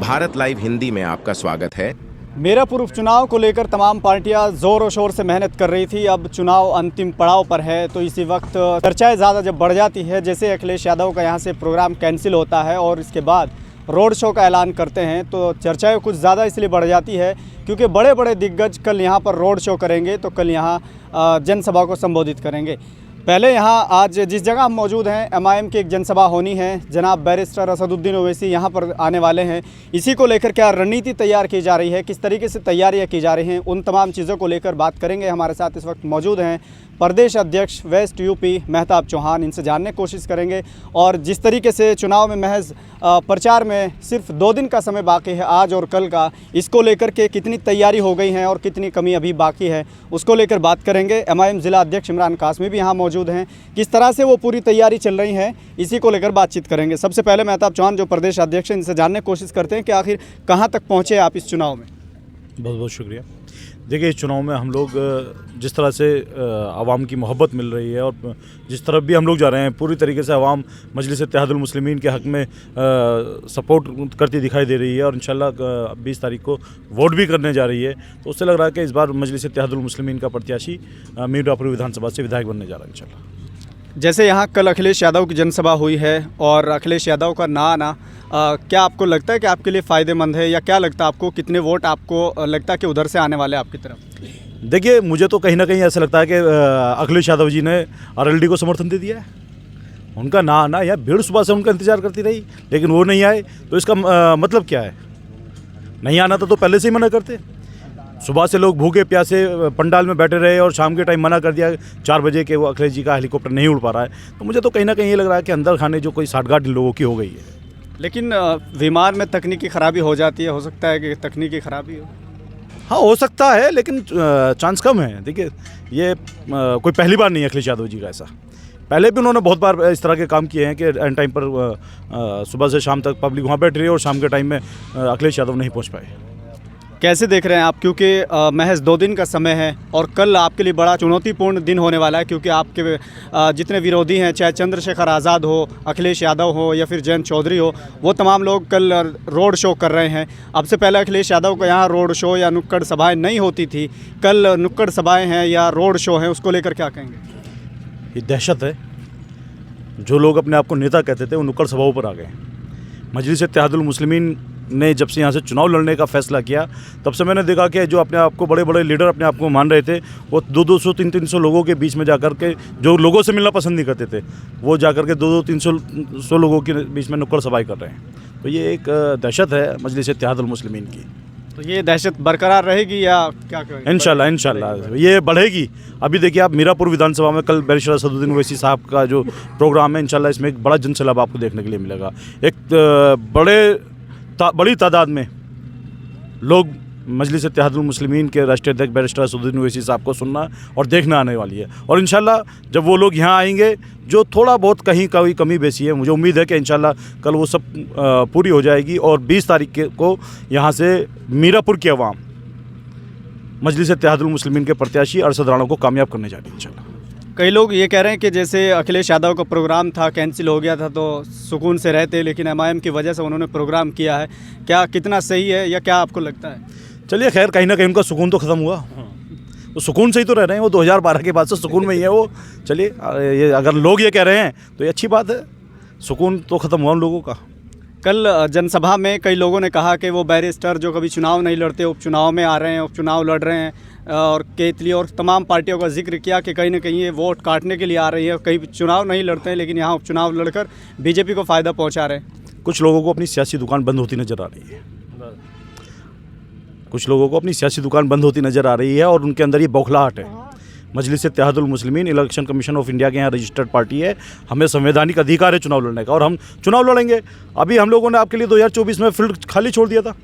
Bharat live Hindi में आपका स्वागत है। मीरापुर उपचुनाव को लेकर तमाम पार्टियां जोर और शोर से मेहनत कर रही थी। अब चुनाव अंतिम पड़ाव पर है, तो इसी वक्त चर्चाएं ज़्यादा जब बढ़ जाती है, जैसे अखिलेश यादव का यहां से प्रोग्राम कैंसिल होता है और इसके बाद रोड शो का ऐलान करते हैं, तो चर्चाएं कुछ ज़्यादा इसलिए बढ़ जाती है क्योंकि बड़े बड़े दिग्गज कल यहां पर रोड शो करेंगे, तो कल यहां जनसभा को संबोधित करेंगे। पहले यहाँ आज जिस जगह हम मौजूद हैं, MIM की एक जनसभा होनी है। जनाब बैरिस्टर असदुद्दीन ओवैसी यहाँ पर आने वाले हैं। इसी को लेकर क्या रणनीति तैयार की जा रही है, किस तरीके से तैयारियाँ की जा रही हैं, उन तमाम चीज़ों को लेकर बात करेंगे। हमारे साथ इस वक्त मौजूद हैं प्रदेश अध्यक्ष वेस्ट यूपी मेहताब चौहान, इनसे जानने की कोशिश करेंगे। और जिस तरीके से चुनाव में महज प्रचार में सिर्फ 2 दिन का समय बाकी है, आज और कल का, इसको लेकर के कितनी तैयारी हो गई है और कितनी कमी अभी बाकी है, उसको लेकर बात करेंगे। MIM ज़िला अध्यक्ष इमरान कासमी भी यहाँ मौजूद हैं, किस तरह से वो पूरी तैयारी चल रही है, इसी को लेकर बातचीत करेंगे। सबसे पहले मेहताब चौहान जो प्रदेश अध्यक्ष हैं, इनसे जानने की कोशिश करते हैं कि आखिर कहाँ तक पहुँचे आप इस चुनाव में। बहुत बहुत शुक्रिया। देखिए, इस चुनाव में हम लोग जिस तरह से आवाम की मोहब्बत मिल रही है और जिस तरफ भी हम लोग जा रहे हैं, पूरी तरीके से आवाम मजलिस इत्तेहादुल मुस्लिमीन के हक़ में सपोर्ट करती दिखाई दे रही है और इंशाल्लाह 20 तारीख को वोट भी करने जा रही है। तो उससे लग रहा है कि इस बार मजलिस इत्तेहादुल मुस्लिमीन का प्रत्याशी मीरापुर विधानसभा से विधायक बनने जा रहा है इंशाल्लाह। जैसे यहाँ कल अखिलेश यादव की जनसभा हुई है और अखिलेश यादव का ना आना, क्या आपको लगता है कि आपके लिए फ़ायदेमंद है, या क्या लगता है आपको, कितने वोट आपको लगता है कि उधर से आने वाले आपकी तरफ? देखिए, मुझे तो कहीं ना कहीं ऐसा लगता है कि अखिलेश यादव जी ने RLD को समर्थन दे दिया है। उनका ना आना, या भीड़ सुबह से उनका इंतजार करती रही लेकिन वो नहीं आए, तो इसका मतलब क्या है? नहीं आना तो पहले से ही मना करते। सुबह से लोग भूखे प्यासे पंडाल में बैठे रहे और शाम के टाइम मना कर दिया 4 बजे के वो अखिलेश जी का हेलीकॉप्टर नहीं उड़ पा रहा है। तो मुझे तो कहीं ना कहीं ये लग रहा है कि अंदर खाने जो कोई साठगांठ लोगों की हो गई है। लेकिन विमान में तकनीकी ख़राबी हो जाती है, हो सकता है कि तकनीकी ख़राबी हो। हाँ, हो सकता है, लेकिन चांस कम है। देखिए, ये कोई पहली बार नहीं है अखिलेश यादव जी का ऐसा। पहले भी उन्होंने बहुत बार इस तरह के काम किए हैं कि एंड टाइम पर सुबह से शाम तक पब्लिक वहाँ बैठ रही है और शाम के टाइम में अखिलेश यादव नहीं पहुँच पाए। कैसे देख रहे हैं आप, क्योंकि महज 2 दिन का समय है और कल आपके लिए बड़ा चुनौतीपूर्ण दिन होने वाला है, क्योंकि आपके जितने विरोधी हैं, चाहे चंद्रशेखर आज़ाद हो, अखिलेश यादव हो या फिर जयंत चौधरी हो, वो तमाम लोग कल रोड शो कर रहे हैं। अब से पहले अखिलेश यादव का यहाँ रोड शो या नुक्कड़ सभाएँ नहीं होती थी, कल नुक्कड़ सभाएँ हैं या रोड शो हैं, उसको लेकर क्या कहेंगे? ये दहशत है। जो लोग अपने आप को नेता कहते थे वो नुक्कड़ सभाओं पर आ गए। मजलिस इत्तेहादुल मुस्लिमीन ने जब से यहाँ से चुनाव लड़ने का फैसला किया, तब से मैंने देखा कि जो अपने आप को बड़े बड़े लीडर अपने आप को मान रहे थे, वो 200 300 लोगों के बीच में जाकर के, जो लोगों से मिलना पसंद नहीं करते थे, वो जाकर के 200 300 लोगों के बीच में नुक्कड़ सभाएं कर रहे हैं। तो ये एक दहशत है मजलिस इत्तेहादुल मुस्लिमीन की। तो ये दहशत बरकरार रहेगी या क्या कहेंगे? इंशाल्लाह ये बढ़ेगी। अभी देखिए, आप मीरापुर विधानसभा में कल बैरिस्टर असदुद्दीन ओवैसी साहब का जो प्रोग्राम है, इंशाल्लाह इसमें एक बड़ा जनसैलाब आपको देखने के लिए मिलेगा। एक बड़ी तादाद में लोग मजलिस इत्तेहादुल मुस्लिमीन के राष्ट्रीय अध्यक्ष बैरिस्टर असदुद्दीन ओवैसी साहब को सुनना और देखना आने वाली है। और इंशाल्लाह जब वो लोग यहाँ आएंगे, जो थोड़ा बहुत कहीं कोई कमी बेसी है, मुझे उम्मीद है कि इंशाल्लाह कल वो सब पूरी हो जाएगी और 20 तारीख को यहाँ से मीरापुर की आवाम मजलिस इत्तेहादुल मुस्लिमीन के प्रत्याशी अरशद राणा को कामयाब करने जा रही है इंशाल्लाह। कई लोग ये कह रहे हैं कि जैसे अखिलेश यादव का प्रोग्राम था, कैंसिल हो गया था, तो सुकून से रहते, लेकिन MIM की वजह से उन्होंने प्रोग्राम किया है। क्या कितना सही है या क्या आपको लगता है? चलिए, खैर, कहीं ना कहीं उनका सुकून तो ख़त्म हुआ। वो सुकून से ही तो रह रहे हैं, वो 2012 के बाद से सुकून में ही है वो। चलिए, ये अगर लोग ये कह रहे हैं तो ये अच्छी बात है। सुकून तो ख़त्म हुआ उन लोगों का। कल जनसभा में कई लोगों ने कहा कि वो बैरिस्टर जो कभी चुनाव नहीं लड़ते, उपचुनाव में आ रहे हैं, उपचुनाव लड़ रहे हैं, और केतली और तमाम पार्टियों का जिक्र किया कि कहीं ना कहीं ये वोट काटने के लिए आ रही है। कई चुनाव नहीं लड़ते हैं लेकिन यहाँ उपचुनाव लड़कर BJP को फ़ायदा पहुँचा रहे हैं। कुछ लोगों को अपनी सियासी दुकान बंद होती नज़र आ रही है। कुछ लोगों को अपनी सियासी दुकान बंद होती नज़र आ रही है और उनके अंदर ये बौखलाहट है। मजलिस Ittehadul Muslimeen election commission of India के यहाँ रजिस्टर्ड पार्टी है। हमें संवैधानिक अधिकार है चुनाव लड़ने का और हम चुनाव लड़ेंगे। अभी हम लोगों ने आपके लिए 2024 में फील्ड खाली छोड़ दिया था।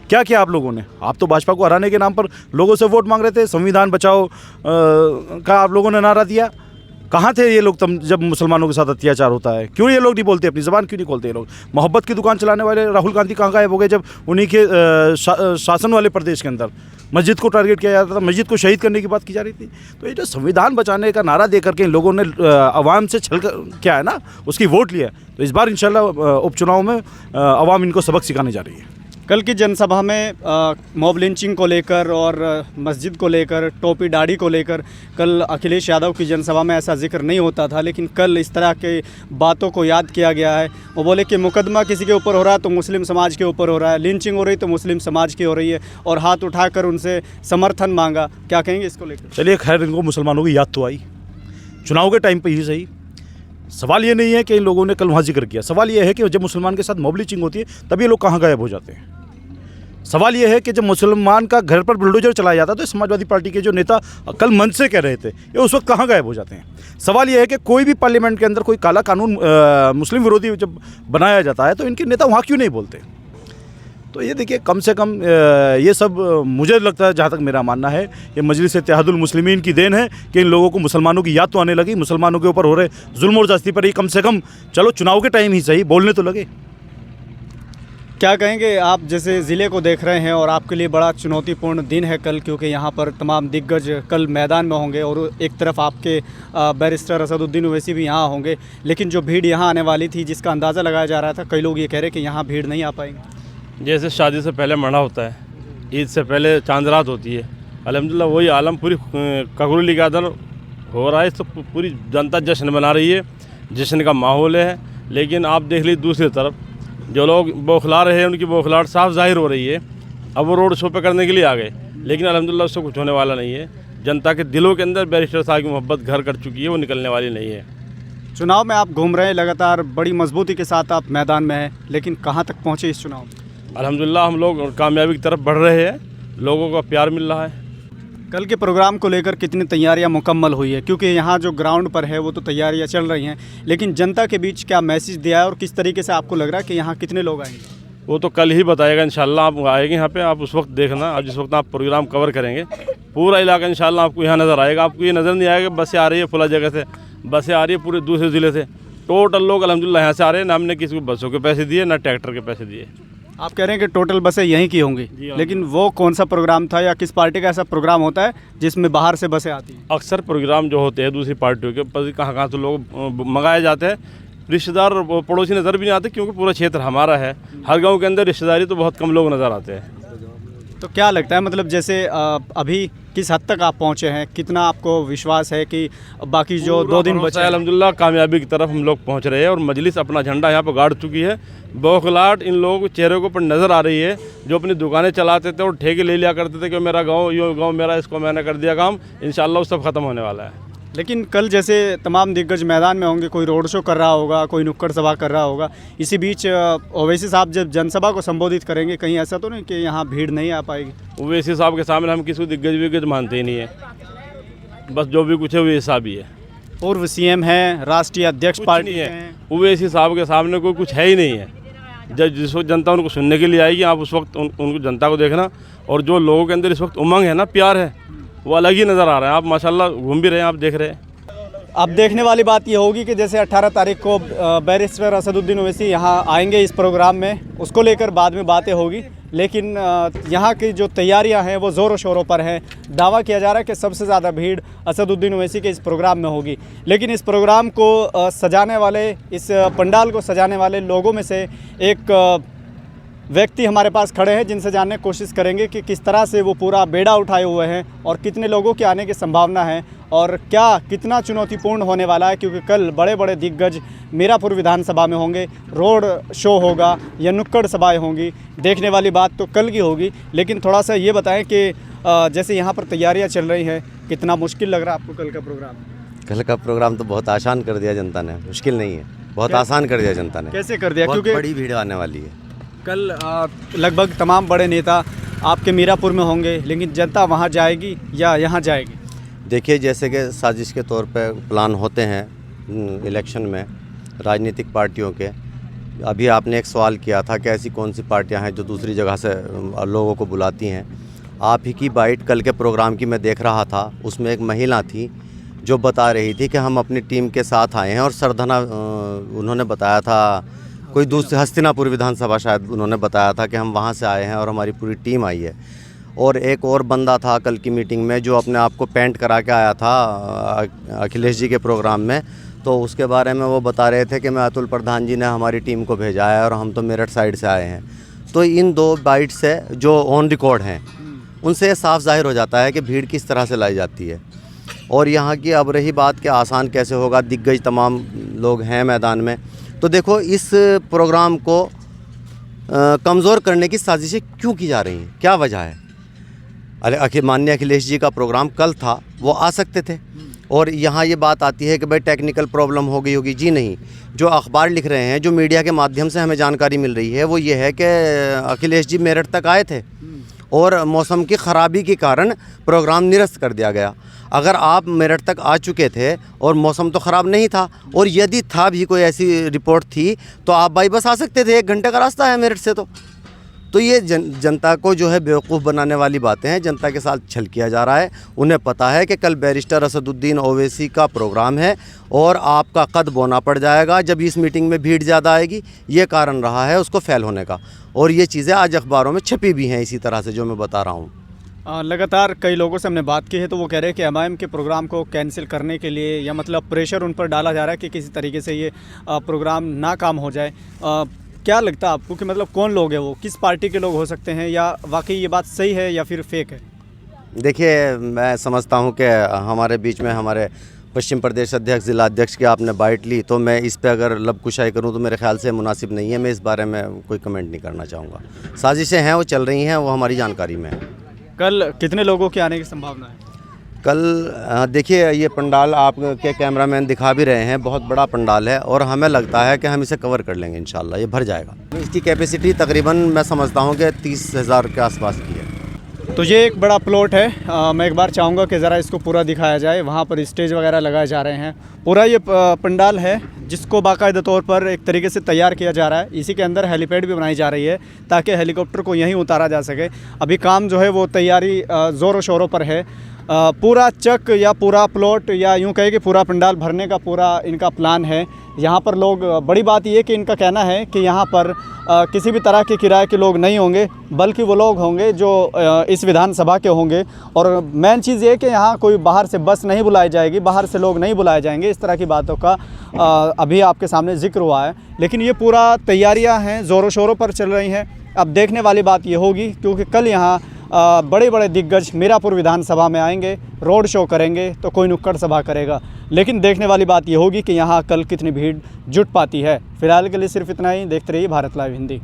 क्या किया आप लोगों ने? आप तो भाजपा को हराने के नाम पर लोगों से वोट मांग रहे थे। संविधान बचाओ का आप लोगों ने नारा दिया। कहाँ थे ये लोग तब जब मुसलमानों के साथ अत्याचार होता है? क्यों ये लोग नहीं बोलते, अपनी ज़बान क्यों नहीं खोलते ये लोग? मोहब्बत की दुकान चलाने वाले राहुल गांधी कहाँ गायब हो गए जब उन्हीं के शासन वाले प्रदेश के अंदर मस्जिद को टारगेट किया जाता था, मस्जिद को शहीद करने की बात की जा रही थी? तो ये जो संविधान बचाने का नारा दे करके इन लोगों ने आवाम से छल क्या है ना, उसकी वोट लिया। तो इस बार इंशाल्लाह उपचुनाव में आवाम इनको सबक सिखाने जा रही है। कल की जनसभा में मॉब लिंचिंग को लेकर और मस्जिद को लेकर, टोपी दाढ़ी को लेकर कल अखिलेश यादव की जनसभा में ऐसा जिक्र नहीं होता था, लेकिन कल इस तरह के बातों को याद किया गया है। वो बोले कि मुकदमा किसी के ऊपर हो रहा है तो मुस्लिम समाज के ऊपर हो रहा है, लिंचिंग हो रही तो मुस्लिम समाज की हो रही है, और हाथ उठाकर उनसे समर्थन मांगा। क्या कहेंगे इसको लेकर? चलिए खैर, इनको मुसलमानों की याद तो आई चुनाव के टाइम पे ही सही। सवाल ये नहीं है कि इन लोगों ने कल वहाँ जिक्र किया, सवाल ये है कि जब मुसलमान के साथ मॉब लिंचिंग होती है तब ये लोग कहाँ गायब हो जाते हैं। सवाल ये है कि जब मुसलमान का घर पर बुलडोजर चलाया जाता है तो समाजवादी पार्टी के जो नेता कल मंच से कह रहे थे ये उस वक्त कहाँ गायब हो जाते हैं। सवाल ये है कि कोई भी पार्लियामेंट के अंदर कोई काला कानून मुस्लिम विरोधी जब बनाया जाता है तो इनके नेता वहाँ क्यों नहीं बोलते। तो ये देखिए, कम से कम ये सब मुझे लगता है, जहाँ तक मेरा मानना है, ये मजलिस इत्तेहादुल मुस्लिमीन की देन है कि इन लोगों को मुसलमानों की याद तो आने लगी। मुसलमानों के ऊपर हो रहे जुल्म और ज्यादती पर ये कम से कम चलो चुनाव के टाइम ही सही बोलने तो लगे। क्या कहेंगे आप, जैसे ज़िले को देख रहे हैं और आपके लिए बड़ा चुनौतीपूर्ण दिन है कल, क्योंकि यहाँ पर तमाम दिग्गज कल मैदान में होंगे और एक तरफ आपके बैरिस्टर असदुद्दीन ओवैसी भी यहाँ होंगे, लेकिन जो भीड़ यहाँ आने वाली थी जिसका अंदाज़ा लगाया जा रहा था, कई लोग ये कह रहे हैं कि यहाँ भीड़ नहीं आ पाएंगे। जैसे शादी से पहले मढ़ा होता है, ईद से पहले चांद रात होती है, अल्हम्दुलिल्लाह वही आलम पूरी ककरोली के अंदर हो रहा है। तो पूरी जनता जश्न मना रही है, जश्न का माहौल है। लेकिन आप देख लीजिए दूसरी तरफ जो लोग बौखला रहे हैं उनकी बौखलाहट साफ जाहिर हो रही है। अब वो रोड शो पे करने के लिए आ गए, लेकिन अल्हम्दुलिल्लाह उससे कुछ होने वाला नहीं है। जनता के दिलों के अंदर बैरिस्टर साहब की मोहब्बत घर कर चुकी है, वो निकलने वाली नहीं है। चुनाव में आप घूम रहे हैं, लगातार बड़ी मजबूती के साथ आप मैदान में हैं, लेकिन कहाँ तक पहुँचे इस चुनाव में? अल्हम्दुलिल्लाह हम लोग कामयाबी की तरफ बढ़ रहे हैं, लोगों का प्यार मिल रहा है। कल के प्रोग्राम को लेकर कितनी तैयारियां मुकम्मल हुई है? क्योंकि यहाँ जो ग्राउंड पर है वो तो तैयारियां चल रही हैं, लेकिन जनता के बीच क्या मैसेज दिया है और किस तरीके से आपको लग रहा है कि यहाँ कितने लोग आएंगे? वो तो कल ही बताएगा इंशाल्लाह। आप आएंगे यहाँ पे, आप उस वक्त देखना। आप जिस वक्त आप प्रोग्राम कवर करेंगे पूरा इलाका इंशाल्लाह आपको यहाँ नज़र आएगा। आपको ये नज़र नहीं आएगा बसें आ रही है फुला जगह से, बसें आ रही है पूरे दूसरे ज़िले से। टोटल लोग अल्हम्दुलिल्लाह यहाँ से आ रहे हैं, ना हमने किसी को बसों के पैसे दिए ना ट्रैक्टर के पैसे दिए। आप कह रहे हैं कि टोटल बसें यहीं की होंगी, लेकिन वो कौन सा प्रोग्राम था या किस पार्टी का ऐसा प्रोग्राम होता है जिसमें बाहर से बसें आती हैं? अक्सर प्रोग्राम जो होते हैं दूसरी पार्टियों के पर कहाँ से लोग मंगाए जाते हैं, रिश्तेदार पड़ोसी नज़र भी नहीं आते, क्योंकि पूरा क्षेत्र हमारा है। हर गांव के अंदर रिश्तेदारी तो बहुत कम लोग नज़र आते हैं। तो क्या लगता है, मतलब जैसे अभी किस हद तक आप पहुँचे हैं, कितना आपको विश्वास है कि बाकी जो 2 दिन बचे? अल्हम्दुलिल्लाह कामयाबी की तरफ हम लोग पहुँच रहे हैं और मजलिस अपना झंडा यहाँ पर गाड़ चुकी है। बौखलाहट इन लोगों के चेहरे के ऊपर नज़र आ रही है। जो अपनी दुकानें चलाते थे और ठेके ले लिया करते थे कि मेरा गाँव यो गाँव मेरा, इसको मैंने कर दिया काम, इंशाल्लाह वो सब ख़त्म होने वाला है। लेकिन कल जैसे तमाम दिग्गज मैदान में होंगे, कोई रोड शो कर रहा होगा, कोई नुक्कड़ सभा कर रहा होगा, इसी बीच ओवैसी साहब जब जनसभा को संबोधित करेंगे, कहीं ऐसा तो नहीं कि यहाँ भीड़ नहीं आ पाएगी? ओवैसी साहब के सामने हम किसी दिग्गज विग्गज मानते ही नहीं है, बस जो भी कुछ है वो हिसाब ही है। पूर्व सीएम है, राष्ट्रीय अध्यक्ष पार्टी है, ओवैसी साहब के सामने कोई कुछ है ही नहीं है। जब जिस वक्त जनता उनको सुनने के लिए आएगी, आप उस वक्त उनको जनता को देखना। और जो लोगों के अंदर इस वक्त उमंग है ना, प्यार है, वो अलग ही नज़र आ रहा है। आप माशाल्लाह घूम भी रहे हैं, आप देख रहे हैं। अब देखने वाली बात ये होगी कि जैसे 18 तारीख को बैरिस्टर असदुद्दीन ओवैसी यहाँ आएंगे इस प्रोग्राम में, उसको लेकर बाद में बातें होगी। लेकिन यहाँ की जो तैयारियां हैं वो ज़ोरों शोरों पर हैं। दावा किया जा रहा है कि सबसे ज़्यादा भीड़ असदुद्दीन ओवैसी के इस प्रोग्राम में होगी। लेकिन इस प्रोग्राम को सजाने वाले, इस पंडाल को सजाने वाले लोगों में से एक व्यक्ति हमारे पास खड़े हैं, जिनसे जानने की कोशिश करेंगे कि किस तरह से वो पूरा बेड़ा उठाए हुए हैं और कितने लोगों के आने की संभावना है और क्या कितना चुनौतीपूर्ण होने वाला है। क्योंकि कल बड़े बड़े दिग्गज मीरापुर विधानसभा में होंगे, रोड शो होगा या नुक्कड़ सभाएं होंगी। देखने वाली बात तो कल की होगी। लेकिन थोड़ा सा ये बताएं कि जैसे यहाँ पर तैयारियाँ चल रही हैं, कितना मुश्किल लग रहा है आपको कल का प्रोग्राम? कल का प्रोग्राम तो बहुत आसान कर दिया जनता ने, मुश्किल नहीं है, बहुत आसान कर दिया जनता ने। कैसे कर दिया? बहुत क्योंकि बड़ी भीड़ आने वाली है। कल लगभग तमाम बड़े नेता आपके मीरापुर में होंगे, लेकिन जनता वहाँ जाएगी या यहाँ जाएगी? देखिए, जैसे कि साजिश के तौर पे प्लान होते हैं इलेक्शन में राजनीतिक पार्टियों के। अभी आपने एक सवाल किया था कि ऐसी कौन सी पार्टियां हैं जो दूसरी जगह से लोगों को बुलाती हैं। आप ही की बाइट कल के प्रोग्राम की मैं देख रहा था, उसमें एक महिला थी जो बता रही थी कि हम अपनी टीम के साथ आए हैं और सरधना उन्होंने बताया था, कोई दूसरी हस्तिनापुर विधानसभा शायद उन्होंने बताया था कि हम वहाँ से आए हैं और हमारी पूरी टीम आई है। और एक और बंदा था कल की मीटिंग में जो अपने आप को पेंट करा के आया था अखिलेश जी के प्रोग्राम में, तो उसके बारे में वो बता रहे थे कि मैं अतुल प्रधान जी ने हमारी टीम को भेजा है और हम तो मेरठ साइड से आए हैं। तो इन 2 बाइट से जो ऑन रिकॉर्ड हैं उनसे साफ जाहिर हो जाता है कि भीड़ किस तरह से लाई जाती है। और यहाँ की अब रही बात कि आसान कैसे होगा, दिग्गज तमाम लोग हैं मैदान में, तो देखो इस प्रोग्राम को कमज़ोर करने की साजिशें क्यों की जा रही हैं, क्या वजह है। माननीय अखिलेश जी का प्रोग्राम कल था, वो आ सकते थे। और यहाँ ये बात आती है कि भाई टेक्निकल प्रॉब्लम हो गई होगी, जी नहीं। जो अखबार लिख रहे हैं, जो मीडिया के माध्यम से हमें जानकारी मिल रही है, वो ये है कि अखिलेश जी मेरठ तक आए थे और मौसम की ख़राबी के कारण प्रोग्राम निरस्त कर दिया गया। अगर आप मेरठ तक आ चुके थे और मौसम तो ख़राब नहीं था, और यदि था भी कोई ऐसी रिपोर्ट थी, तो आप बाई बस आ सकते थे, 1 घंटे का रास्ता है मेरठ से। तो ये जनता को जो है बेवकूफ़ बनाने वाली बातें हैं, जनता के साथ छल किया जा रहा है। उन्हें पता है कि कल बैरिस्टर असदुद्दीन ओवैसी का प्रोग्राम है और आपका कद बोना पड़ जाएगा जब इस मीटिंग में भीड़ ज़्यादा आएगी। ये कारण रहा है उसको फेल होने का, और ये चीज़ें आज अखबारों में छपी भी हैं इसी तरह से जो मैं बता रहा हूँ। लगातार कई लोगों से हमने बात की है, तो वो कह रहे हैं कि एमआईएम के प्रोग्राम को कैंसिल करने के लिए, या मतलब प्रेशर उन पर डाला जा रहा है कि किसी तरीके से ये प्रोग्राम नाकाम हो जाए। क्या लगता है आपको कि मतलब कौन लोग हैं वो, किस पार्टी के लोग हो सकते हैं, या वाकई ये बात सही है या फिर फेक है? देखिए, मैं समझता हूँ कि हमारे बीच में हमारे पश्चिम प्रदेश अध्यक्ष, जिला अध्यक्ष की आपने बाइट ली, तो मैं इस पे अगर लबकुशाई करूँ तो मेरे ख्याल से मुनासिब नहीं है। मैं इस बारे में कोई कमेंट नहीं करना चाहूँगा। साजिशें हैं, वो चल रही हैं, वो हमारी जानकारी में है। कल कितने लोगों के आने की संभावना है? कल देखिए, ये पंडाल आपके कैमरामैन दिखा भी रहे हैं, बहुत बड़ा पंडाल है और हमें लगता है कि हम इसे कवर कर लेंगे इंशाल्लाह, ये भर जाएगा। इसकी कैपेसिटी तकरीबन मैं समझता हूँ कि 30,000 के आसपास की है। तो ये एक बड़ा प्लॉट है। मैं एक बार चाहूँगा कि ज़रा इसको पूरा दिखाया जाए। वहाँ पर स्टेज वगैरह लगाए जा रहे हैं। पूरा ये पंडाल है जिसको बाकायदा तौर पर एक तरीके से तैयार किया जा रहा है। इसी के अंदर हेलीपैड भी बनाई जा रही है ताकि हेलीकॉप्टर को यहीं उतारा जा सके। अभी काम जो है वो तैयारी ज़ोरों शोरों पर है। पूरा चक या पूरा प्लॉट या यूँ कहे कि पूरा पंडाल भरने का पूरा इनका प्लान है। यहाँ पर लोग, बड़ी बात ये कि इनका कहना है कि यहाँ पर किसी भी तरह के किराए के लोग नहीं होंगे, बल्कि वो लोग होंगे जो इस विधानसभा के होंगे। और मेन चीज़ ये कि यहाँ कोई बाहर से बस नहीं बुलाई जाएगी, बाहर से लोग नहीं बुलाए जाएंगे। इस तरह की बातों का अभी आपके सामने जिक्र हुआ है। लेकिन ये पूरा तैयारियाँ हैं, ज़ोरों शोरों पर चल रही हैं। अब देखने वाली बात ये होगी, क्योंकि कल यहाँ बड़े बड़े दिग्गज मीरापुर विधानसभा में आएंगे, रोड शो करेंगे, तो कोई नुक्कड़ सभा करेगा। लेकिन देखने वाली बात ये होगी कि यहाँ कल कितनी भीड़ जुट पाती है। फिलहाल के लिए सिर्फ इतना ही। देखते रहिए भारत लाइव हिंदी।